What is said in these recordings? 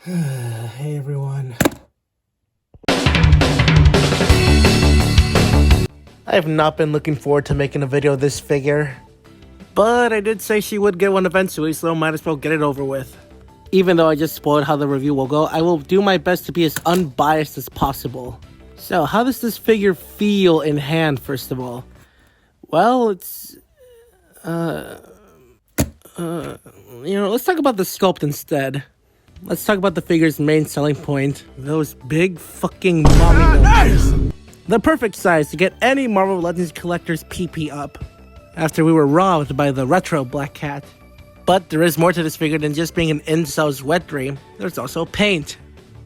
Hey everyone. I have not been looking forward to making a video of this figure, but I did say she would get one eventually, so might as well get it over with. Even though I just spoiled how the review will go, I will do my best to be as unbiased as possible. So, how does this figure feel in hand, first of all? Well, it's... let's talk about the sculpt instead. Let's talk about the figure's main selling point. Those big fucking mommy milkers. The perfect size to get any Marvel Legends collector's PP up. After we were robbed by the retro Black Cat. But there is more to this figure than just being an incel's wet dream. There's also paint.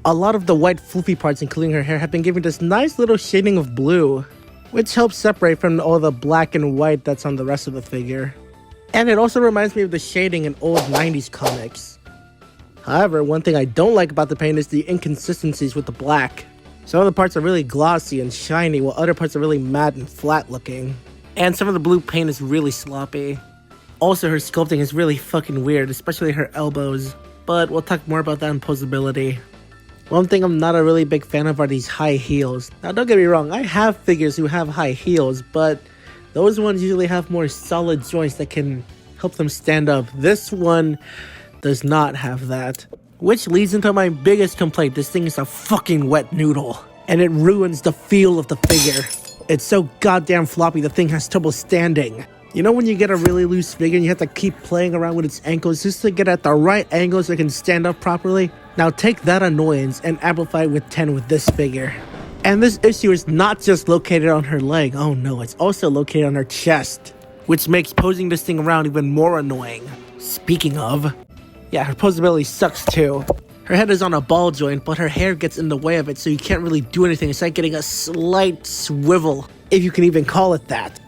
A lot of the white floofy parts, including her hair, have been given this nice little shading of blue, which helps separate from all the black and white that's on the rest of the figure. And it also reminds me of the shading in old 90s comics. However, one thing I don't like about the paint is the inconsistencies with the black. Some of the parts are really glossy and shiny, while other parts are really matte and flat looking. And some of the blue paint is really sloppy. Also, her sculpting is really fucking weird, especially her elbows. But we'll talk more about that in posability. One thing I'm not a really big fan of are these high heels. Now don't get me wrong, I have figures who have high heels, but those ones usually have more solid joints that can help them stand up. This one does not have that. Which leads into my biggest complaint. This thing is a fucking wet noodle. And it ruins the feel of the figure. It's so goddamn floppy the thing has trouble standing. You know when you get a really loose figure and you have to keep playing around with its ankles just to get at the right angle so it can stand up properly? Now take that annoyance and amplify it with 10 with this figure. And this issue is not just located on her leg. Oh no, it's also located on her chest. Which makes posing this thing around even more annoying. Speaking of... yeah, her posability sucks too. Her head is on a ball joint, but her hair gets in the way of it, so you can't really do anything. It's like getting a slight swivel, if you can even call it that.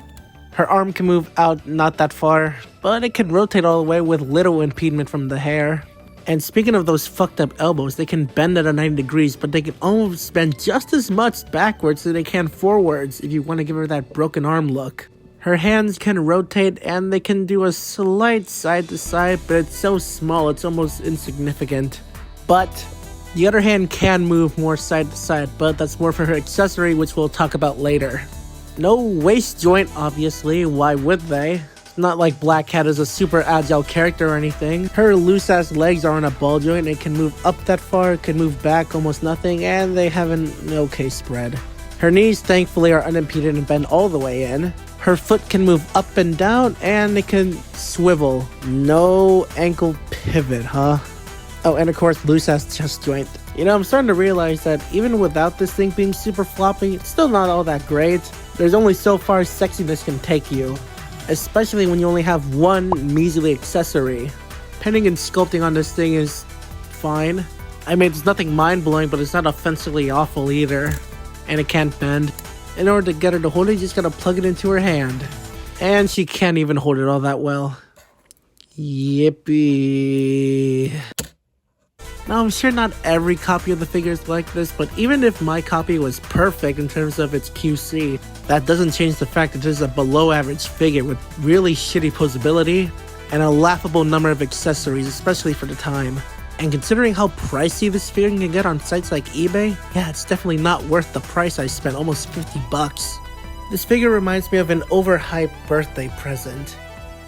Her arm can move out not that far, but it can rotate all the way with little impediment from the hair. And speaking of those fucked up elbows, they can bend at a 90 degrees, but they can almost bend just as much backwards as they can forwards if you want to give her that broken arm look. Her hands can rotate and they can do a slight side to side, but it's so small it's almost insignificant. But the other hand can move more side to side, but that's more for her accessory, which we'll talk about later. No waist joint, obviously. Why would they? It's not like Black Cat is a super agile character or anything. Her loose ass legs are on a ball joint. It can move up that far, it can move back almost nothing, and they have an okay spread. Her knees thankfully are unimpeded and bend all the way in. Her foot can move up and down, and it can swivel. No ankle pivot, huh? Oh, and of course, loose-ass chest joint. You know, I'm starting to realize that even without this thing being super floppy, it's still not all that great. There's only so far sexiness can take you. Especially when you only have one measly accessory. Painting and sculpting on this thing is fine. I mean, it's nothing mind-blowing, but it's not offensively awful either. And it can't bend. In order to get her to hold it, you just gotta plug it into her hand. And she can't even hold it all that well. Yippee. Now, I'm sure not every copy of the figure is like this, but even if my copy was perfect in terms of its QC, that doesn't change the fact that this is a below-average figure with really shitty posability and a laughable number of accessories, especially for the time. And considering how pricey this figure can get on sites like eBay, yeah, it's definitely not worth the price I spent, almost 50 bucks. This figure reminds me of an overhyped birthday present.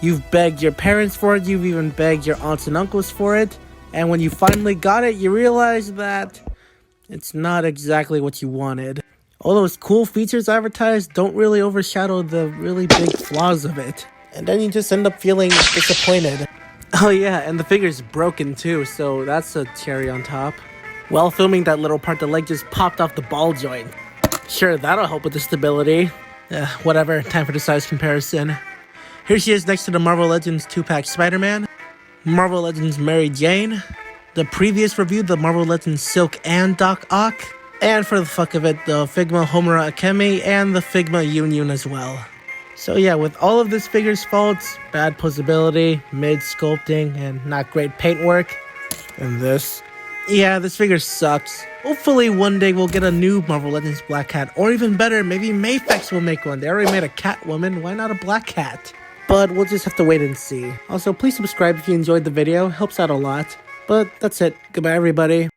You've begged your parents for it, you've even begged your aunts and uncles for it, and when you finally got it, you realize that it's not exactly what you wanted. All those cool features advertised don't really overshadow the really big flaws of it. And then you just end up feeling disappointed. Oh yeah, and the figure's broken too, so that's a cherry on top. While filming that little part, the leg just popped off the ball joint. Sure, that'll help with the stability. Whatever, time for the size comparison. Here she is next to the Marvel Legends 2-pack Spider-Man, Marvel Legends Mary Jane, the previous review, the Marvel Legends Silk and Doc Ock, and for the fuck of it, the Figma Homura Akemi and the Figma Yun as well. So yeah, with all of this figure's faults, bad posability, mid-sculpting, and not great paintwork, and this, yeah, this figure sucks. Hopefully one day we'll get a new Marvel Legends Black Cat, or even better, maybe Mafex will make one. They already made a Catwoman, why not a Black Cat? But we'll just have to wait and see. Also, please subscribe if you enjoyed the video, helps out a lot. But that's it, goodbye everybody.